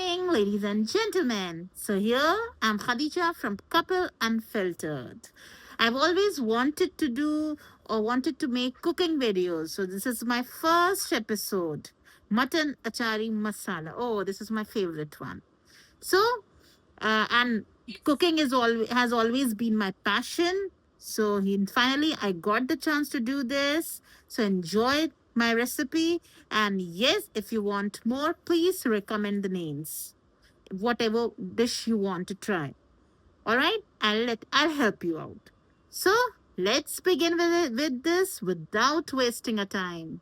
evening, ladies and gentlemen. So, here I'm Khadija from Couple Unfiltered. I've always wanted to do or wanted to make cooking videos. So, this is my first episode Mutton Achari Masala. Oh, this is my favorite one. So, and cooking has always been my passion. So finally I got the chance to do this. So enjoy my recipe. And yes, if you want more, please recommend the names. Whatever dish you want to try. All right, I'll help you out. So let's begin with this without wasting a time.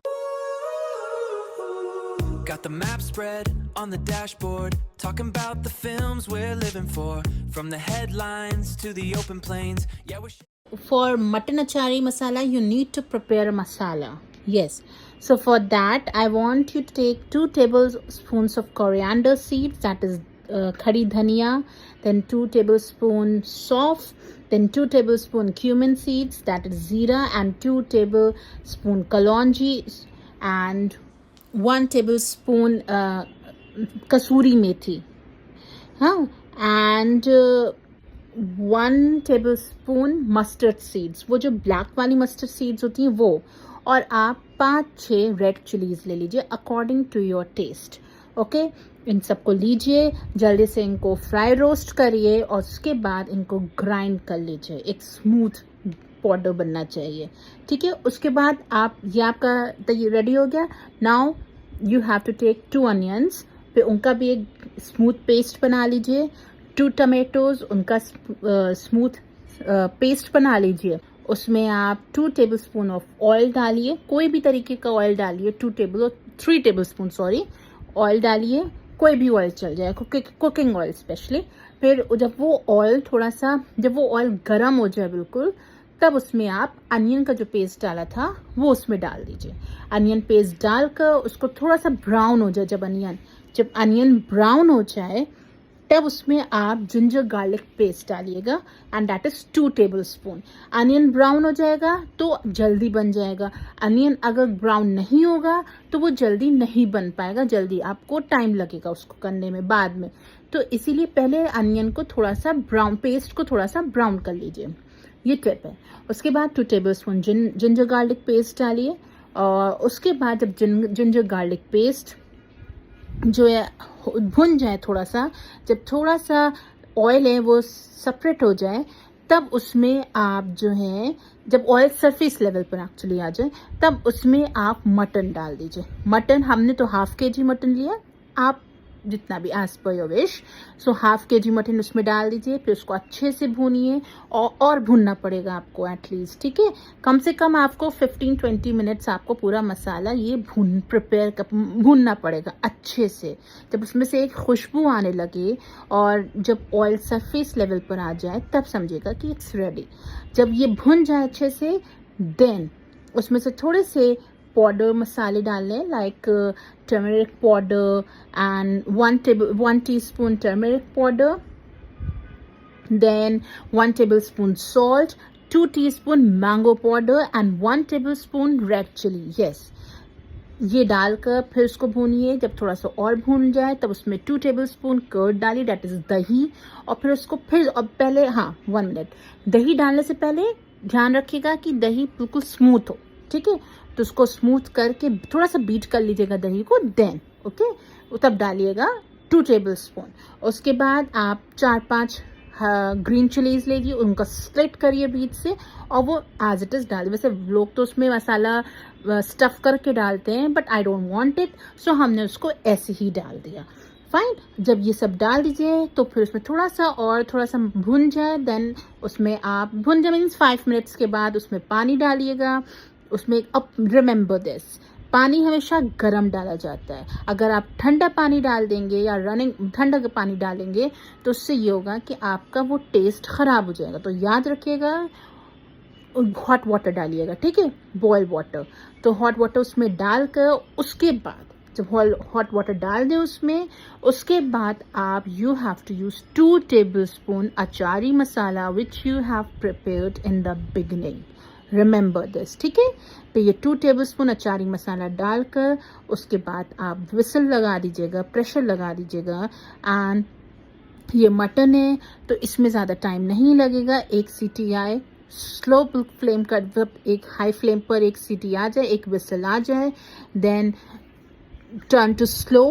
Got the map spread on the dashboard, talking about the films we're living for, from the headlines to the open plains. Yeah, For mutton achari masala, you need to prepare a masala. Yes. So for that, I want you to take 2 tablespoons of coriander seeds, that is khari dhania, then 2 tablespoons sauf, then 2 tablespoon cumin seeds, that is zira, and 2 tablespoon kalonji, and 1 tablespoon kasuri methi. And 1 tablespoon mustard seeds, वो जो black वाली mustard seeds होती हैं वो, और आप 5-6 red chillies ले लीजिए according to your taste. Okay, इन सबको लीजिए, जल्दी से इनको फ्राई रोस्ट करिए और उसके बाद इनको ग्राइंड कर लीजिए. एक स्मूथ पाउडर बनना चाहिए. ठीक है, उसके बाद ये आपका रेडी हो गया. Now you have to take 2 onions, फिर उनका भी एक स्मूथ पेस्ट बना लीजिए. 2 टमेटोज, उनका स्मूथ पेस्ट बना लीजिए. उसमें आप 2 टेबलस्पून ऑफ ऑयल डालिए, कोई भी तरीके का ऑयल डालिए. 3 टेबलस्पून ऑयल डालिए, कोई भी ऑयल चल जाए, कुकिंग ऑयल स्पेशली. फिर जब वो ऑयल गर्म हो जाए बिल्कुल, तब उसमें आप अनियन का जो पेस्ट डाला था वो उसमें डाल दीजिए. अनियन पेस्ट डालकर उसको थोड़ा सा ब्राउन हो जाए. जब अनियन ब्राउन हो जाए तब उसमें आप जिंजर गार्लिक पेस्ट डालिएगा, and that is 2 tablespoon. Onion brown हो जाएगा तो जल्दी बन जाएगा. अनियन अगर ब्राउन नहीं होगा तो वो जल्दी नहीं बन पाएगा. जल्दी आपको टाइम लगेगा उसको करने में बाद में. तो इसीलिए पहले अनियन को थोड़ा सा पेस्ट को थोड़ा सा ब्राउन कर लीजिए. ये टिप है. उसके बाद 2 टेबलस्पून जिंजर गार्लिक पेस्ट डालिए, और उसके बाद जब जिंजर गार्लिक पेस्ट जो है भुन जाए थोड़ा सा, जब थोड़ा सा ऑयल है वो सेपरेट हो जाए, तब उसमें आप जो है, जब ऑयल सरफेस लेवल पर एक्चुअली आ जाए, तब उसमें आप मटन डाल दीजिए. मटन हमने तो ½ kg मटन लिया, आप जितना भी as per your wish. So ½ kg mutton उसमें डाल दीजिए. फिर उसको अच्छे से भूनिए, और भूनना पड़ेगा आपको एटलीस्ट. ठीक है, कम से कम आपको 15-20 मिनट्स आपको पूरा मसाला ये भूनना पड़ेगा अच्छे से. जब उसमें से एक खुशबू आने लगे और जब ऑयल सरफेस लेवल पर आ जाए, तब समझिएगा कि इट्स रेडी. जब ये भुन जाए अच्छे से, देन उसमें से थोड़े से पाउडर मसाले डालने, like turmeric powder and 1 teaspoon turmeric powder, then 1 tablespoon salt, 2 teaspoon mango powder and 1 tablespoon red chili. Yes, ये डालकर फिर उसको भूनिए. जब थोड़ा सा और भून जाए तब उसमें 2 टेबलस्पून कर्ड डालिए, दैट इज दही. और फिर उसको पहले 1 मिनट, दही डालने से पहले ध्यान रखिएगा कि दही बिल्कुल स्मूथ हो. ठीक है, तो उसको स्मूथ करके थोड़ा सा बीट कर लीजिएगा दही को. देन ओके, तब डालिएगा 2 टेबलस्पून. उसके बाद आप 4-5 ग्रीन चिलीज लीजिए, उनका स्प्लिट करिए बीच से, और वो एज इट इज डालिए. वैसे लोग तो उसमें मसाला स्टफ करके डालते हैं, but I don't want it, so हमने उसको ऐसे ही डाल दिया. फाइन. जब ये सब डाल दीजिए तो फिर उसमें थोड़ा सा भुन जाए, देन उसमें आप भुन जाए मीन्स 5 मिनट्स के बाद उसमें पानी डालिएगा. उसमें अब रिमेंबर दिस, पानी हमेशा गर्म डाला जाता है. अगर आप ठंडा पानी डाल देंगे या ठंडा पानी डालेंगे तो उससे ये होगा कि आपका वो टेस्ट खराब हो जाएगा. तो याद रखिएगा, हॉट वाटर डालिएगा. ठीक है, बॉयल वाटर. तो हॉट वाटर उसमें डालकर उसके बाद जब हॉट वाटर डाल दें उसके बाद आप you have to use 2 tablespoon achari masala which you have prepared in the beginning. Remember this, ठीक है। तो ये 2 टेबलस्पून अचारी मसाला डालकर उसके बाद आप विसल लगा दीजिएगा, प्रेशर लगा दीजिएगा। एंड ये मटन है तो इसमें ज़्यादा टाइम नहीं लगेगा। एक सीटी आए, स्लो फ्लेम कर, एक हाई फ्लेम पर एक सीटी आ जाए, एक विसल आ जाए, देन टर्न टू स्लो,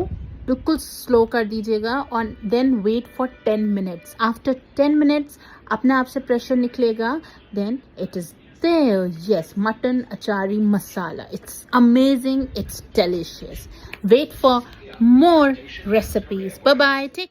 बिल्कुल स्लो कर दीजिएगा। और then wait for 10 minutes. After 10 minutes अपने आप से प्रेशर निकलेगा, then it is there. Yes, mutton achari masala. It's amazing. It's delicious. Wait for more recipes. Bye bye. Take